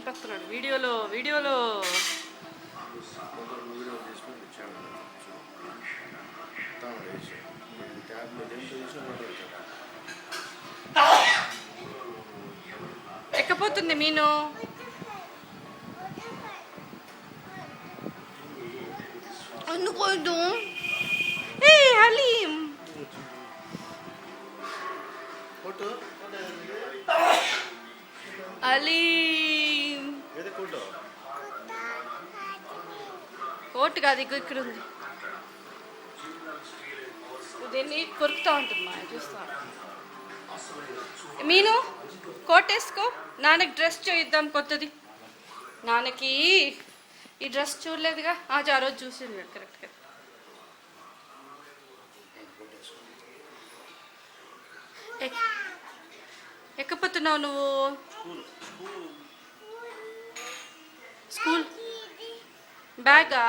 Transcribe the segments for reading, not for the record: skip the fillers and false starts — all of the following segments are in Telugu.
చంపేస్తున్నాడు వీడియోలో వీడియోలో. ఎక్కపోతుంది మీను. అనుకోదు. ఏ హలీం హలీం కోట్ కాదు, ఇక్కడ ఉంది. దీన్ని కొరుకుతా ఉంటుంది మా చూస్తా. మీను కోట్ వేసుకో, నాన్నకి డ్రెస్ చూయిద్దాం కొత్తది. నాన్నకి ఈ డ్రెస్ చూడలేదుగా, ఆ రోజు చూసింది కరెక్ట్గా. ఎక్కపోతున్నావు నువ్వు స్కూల్ బ్యాగా?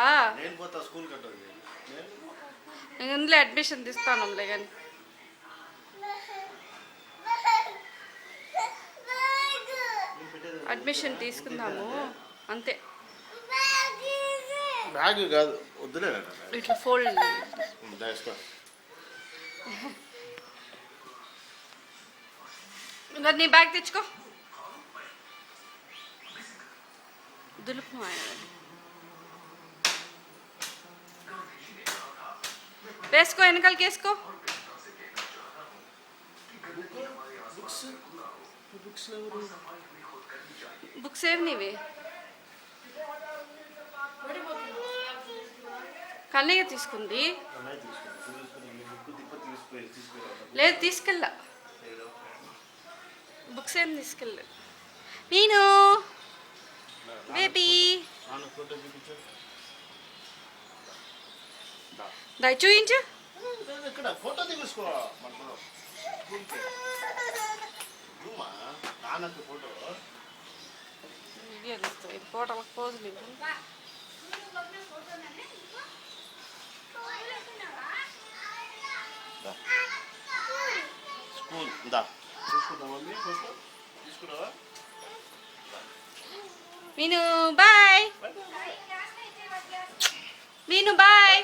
ఇందులో అడ్మిషన్ తీస్తానులే కానీ. అడ్మిషన్ తీసుకుందాము అంతే. బ్యాగ్ కాదు, వద్దులే. ఇట్లా ఫోల్డ్. ఇంకా నీ బ్యాగ్ తెచ్చుకో. దులుపు వేసుకో, వెనకాలకి వేసుకో. బుక్స్ ఏమి నీవి? కన్నయ్య తీసుకుంది. లేదు తీసుకెళ్ళా, బుక్స్ ఏం తీసుకెళ్ళలేదు. నేను బేబీ దయ చూయించు. ఫోటోలకు పోజులు మీను బాయ్. మీను బాయ్.